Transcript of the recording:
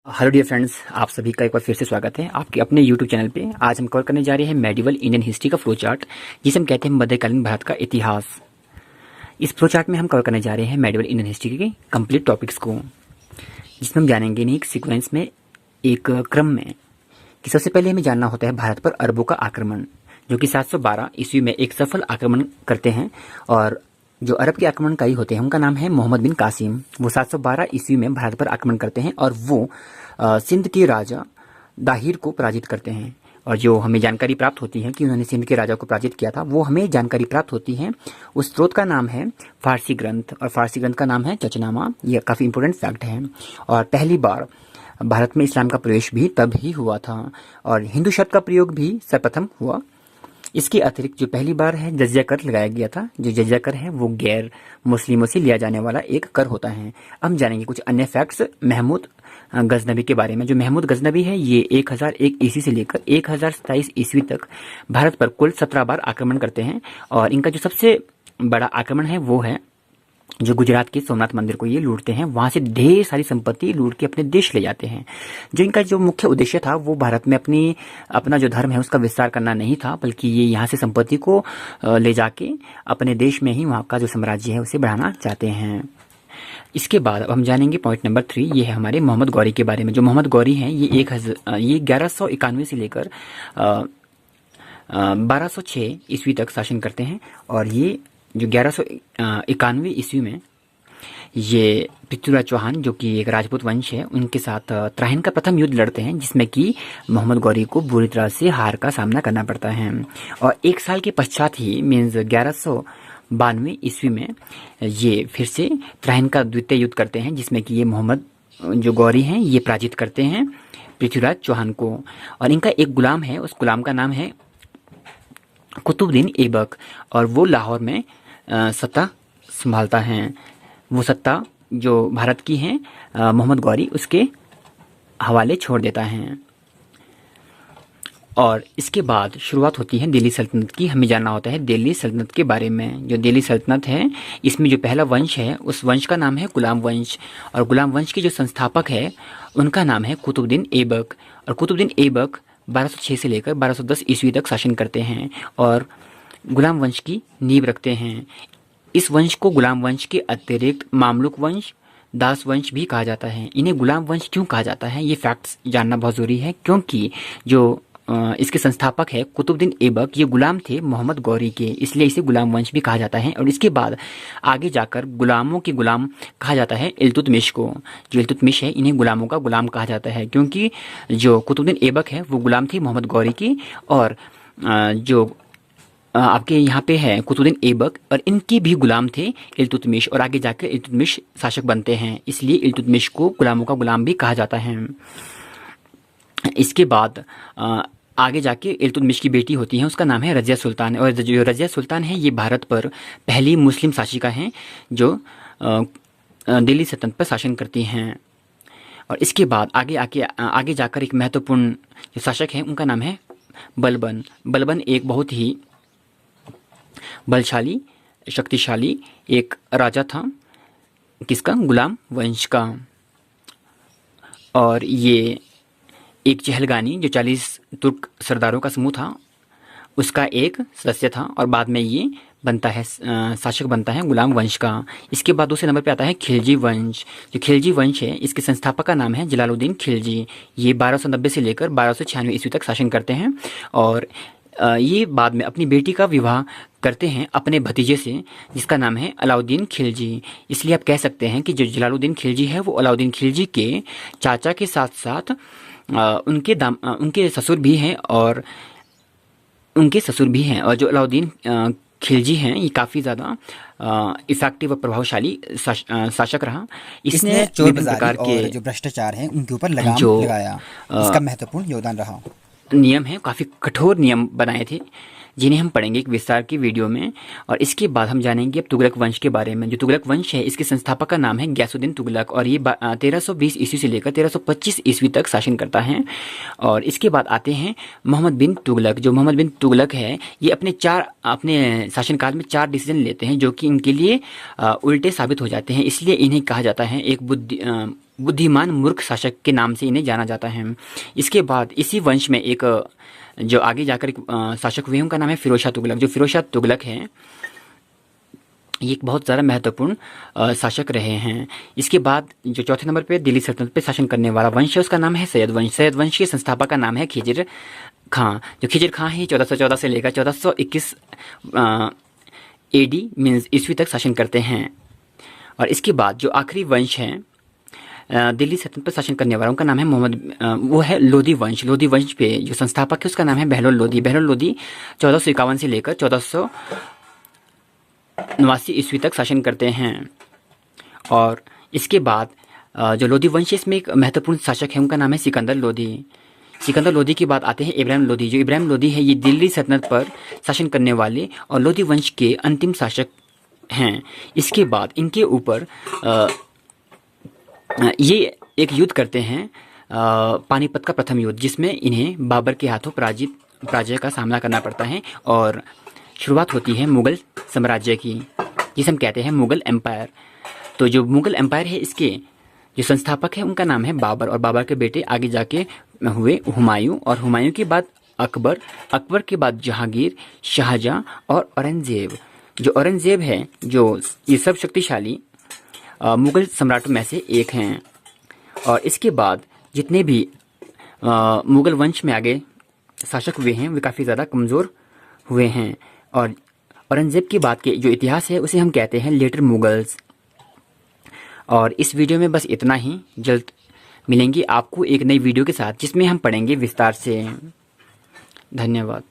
Hello dear friends, आप सभी का एक बार फिर से स्वागत है आपके अपने यूट्यूब चैनल पे। आज हम कवर करने जा रहे हैं मेडिवल इंडियन हिस्ट्री का फ्लो चार्ट, जिसे हम कहते हैं मध्यकालीन भारत का इतिहास। इस फ्लो चार्ट में हम कवर करने जा रहे हैं मेडिवल इंडियन हिस्ट्री के कंप्लीट टॉपिक्स को, जिसमें हम जानेंगे नहीं एक सीक्वेंस में, एक क्रम में, कि सबसे पहले हमें जानना होता है भारत पर अरबों का आक्रमण, जो कि 712 ईस्वी में एक सफल आक्रमण करते हैं। और जो अरब के आक्रमणकारी होते हैं उनका नाम है मोहम्मद बिन कासिम। वो 712 ईस्वी में भारत पर आक्रमण करते हैं और वो सिंध के राजा दाहिर को पराजित करते हैं। और जो हमें जानकारी प्राप्त होती है कि उन्होंने सिंध के राजा को पराजित किया था, वो हमें जानकारी प्राप्त होती है, उस स्रोत का नाम है फारसी ग्रंथ, और फारसी ग्रंथ का नाम है चचनामा। ये काफ़ी इंपॉर्टेंट फैक्ट है। और पहली बार भारत में इस्लाम का प्रवेश भी तब ही हुआ था, और हिंदू शब्द का प्रयोग भी सर्वप्रथम हुआ। इसके अतिरिक्त जो पहली बार है जजिया कर लगाया गया था। जो जजिया कर है वो गैर मुस्लिमों से लिया जाने वाला एक कर होता है। अब जानेंगे कुछ अन्य फैक्ट्स महमूद गजनबी के बारे में। जो महमूद गजनबी है ये 1001 ईस्वी से लेकर 1027 ईस्वी तक भारत पर कुल 17 बार आक्रमण करते हैं। और इनका जो सबसे बड़ा आक्रमण है वो है जो गुजरात के सोमनाथ मंदिर को ये लूटते हैं, वहां से ढेर सारी संपत्ति लूट के अपने देश ले जाते हैं। जो इनका जो मुख्य उद्देश्य था वो भारत में अपना जो धर्म है उसका विस्तार करना नहीं था, बल्कि ये यहाँ से संपत्ति को ले जाके अपने देश में ही वहाँ का जो साम्राज्य है उसे बढ़ाना चाहते हैं। इसके बाद अब हम जानेंगे पॉइंट नंबर 3, ये है हमारे मोहम्मद गौरी के बारे में। जो मोहम्मद गौरी हैं ये 1191 से लेकर 1206 ईस्वी तक शासन करते हैं। और ये जो 1191 ईस्वी में ये पृथ्वीराज चौहान, जो कि एक राजपूत वंश है, उनके साथ त्राहिन का प्रथम युद्ध लड़ते हैं, जिसमें कि मोहम्मद गौरी को बुरी तरह से हार का सामना करना पड़ता है। और एक साल के पश्चात ही मीन्स 1192 ईस्वी में ये फिर से त्राहिन का द्वितीय युद्ध करते हैं, जिसमें कि ये मोहम्मद जो गौरी हैं ये पराजित करते हैं पृथ्वीराज चौहान को। और इनका एक गुलाम है, उस गुलाम का नाम है कुतुबुद्दीन ऐबक, और वो लाहौर में सत्ता संभालता है। वो सत्ता जो भारत की है मोहम्मद गौरी उसके हवाले छोड़ देता है। और इसके बाद शुरुआत होती है दिल्ली सल्तनत की। हमें जानना होता है दिल्ली सल्तनत के बारे में। जो दिल्ली सल्तनत है इसमें जो पहला वंश है उस वंश का नाम है गुलाम वंश, और गुलाम वंश के जो संस्थापक है उनका नाम है कुतुबुद्दीन ऐबक। और कुतुबुद्दीन ऐबक 1206 से लेकर 1210 ईस्वी तक शासन करते हैं और गुलाम वंश की नींव रखते हैं। इस वंश को गुलाम वंश के अतिरिक्त मामलुक वंश, दास वंश भी कहा जाता है। इन्हें गुलाम वंश क्यों कहा जाता है ये फैक्ट्स जानना बहुत ज़रूरी है, क्योंकि जो इसके संस्थापक है कुतुबुद्दीन ऐबक, ये गुलाम थे मोहम्मद गौरी के, इसलिए इसे गुलाम वंश भी कहा जाता है। और इसके बाद आगे जाकर गुलामों के गुलाम कहा जाता है इल्तुतमिश को। जो इल्तुतमिश है इन्हें गुलामों का गुलाम कहा जाता है, क्योंकि जो कुतुबुद्दीन ऐबक है वो गुलाम थे मोहम्मद गौरी की, और जो आपके यहाँ पे है कुतुबुद्दीन ऐबक और इनके भी गुलाम थे इल्तुतमिश, और आगे जाकर इल्तुतमिश शासक बनते हैं, इसलिए इल्तुतमिश को गुलामों का गुलाम भी कहा जाता है। इसके बाद आगे जाके इल्तुतमिश की बेटी होती है, उसका नाम है रज़िया सुल्तान। और जो रज़िया सुल्तान है ये भारत पर पहली मुस्लिम शासिका हैं जो दिल्ली सल्तनत पर शासन करती हैं। और इसके बाद आगे जाकर एक महत्वपूर्ण जो शासक हैं उनका नाम है बलबन। बलबन एक बहुत ही बलशाली शक्तिशाली एक राजा था, किसका? गुलाम वंश का। और ये एक चहलगानी जो 40 तुर्क सरदारों का समूह था उसका एक सदस्य था, और बाद में ये बनता है शासक बनता है गुलाम वंश का। इसके बाद दूसरे नंबर पे आता है खिलजी वंश। जो खिलजी वंश है इसके संस्थापक का नाम है जलालुद्दीन खिलजी। ये 1290 से लेकर 1296 ईस्वी तक शासन करते हैं, और ये बाद में अपनी बेटी का विवाह करते हैं अपने भतीजे से, जिसका नाम है अलाउद्दीन खिलजी। इसलिए आप कह सकते हैं कि जो जलालुद्दीन खिलजी है वो अलाउद्दीन खिलजी के चाचा के साथ साथ उनके ससुर भी हैं, और जो अलाउद्दीन खिलजी हैं ये काफ़ी ज़्यादा इफेक्टिव और प्रभावशाली शासक रहा। इसने चोर प्रकार के जो भ्रष्टाचार हैं उनके ऊपर लगाम लगाया, इसका महत्वपूर्ण योगदान रहा। नियम है, काफ़ी कठोर नियम बनाए थे, जिन्हें हम पढ़ेंगे एक विस्तार की वीडियो में। और इसके बाद हम जानेंगे अब तुगलक वंश के बारे में। जो तुगलक वंश है इसके संस्थापक का नाम है गयासुद्दीन तुगलक, और ये 1320 ईस्वी से लेकर 1325 ईस्वी तक शासन करता है। और इसके बाद आते हैं मोहम्मद बिन तुगलक। जो मोहम्मद बिन तुगलक है ये अपने शासनकाल में 4 डिसीजन लेते हैं जो कि इनके लिए उल्टे साबित हो जाते हैं, इसलिए इन्हें कहा जाता है एक बुद्धिमान मूर्ख शासक के नाम से इन्हें जाना जाता है। इसके बाद इसी वंश में एक जो आगे जाकर शासक हुए उनका नाम है फिरोज शाह तुगलक। जो फिरोज शाह तुगलक है ये एक बहुत ज़्यादा महत्वपूर्ण शासक रहे हैं। इसके बाद जो चौथे नंबर पे दिल्ली सल्तनत पे शासन करने वाला वंश है उसका नाम है सैयद वंश। सैयद वंश के संस्थापक का नाम है खिजिर खां। जो खिजिर खां है 1414 से लेकर 1421 AD मीन्स ईस्वी तक शासन करते हैं। और इसके बाद जो आखिरी वंश है दिल्ली सल्तनत पर शासन करने वाला उनका नाम है वो है लोधी वंश। लोधी वंश पे जो संस्थापक है उसका नाम है बहलोल लोधी। बहलोल लोधी 1451 से लेकर 1489 ईस्वी तक शासन करते हैं। और इसके बाद जो लोधी वंश है इसमें एक महत्वपूर्ण शासक है उनका नाम है सिकंदर लोधी। सिकंदर लोधी के बाद आते हैं इब्राहिम लोधी। जो इब्राहिम लोधी है ये दिल्ली सल्तनत पर शासन करने वाले और लोधी वंश के अंतिम शासक हैं। इसके बाद इनके ऊपर ये एक युद्ध करते हैं पानीपत का प्रथम युद्ध, जिसमें इन्हें बाबर के हाथों पराजय का सामना करना पड़ता है और शुरुआत होती है मुगल साम्राज्य की, जिसे हम कहते हैं मुगल एम्पायर। तो जो मुगल एम्पायर है इसके जो संस्थापक है उनका नाम है बाबर और बाबर के बेटे आगे जाके हुए हुमायूं और हुमायूं के बाद अकबर, अकबर के बाद जहांगीर, शाहजहां और औरंगजेब। जो औरंगजेब है जो ये सब शक्तिशाली मुगल सम्राटों में से एक हैं। और इसके बाद जितने भी मुगल वंश में आगे शासक हुए हैं वे काफ़ी ज़्यादा कमज़ोर हुए हैं। और औरंगजेब की बात के जो इतिहास है उसे हम कहते हैं लेटर मुगल्स। और इस वीडियो में बस इतना ही। जल्द मिलेंगे आपको एक नई वीडियो के साथ जिसमें हम पढ़ेंगे विस्तार से। धन्यवाद।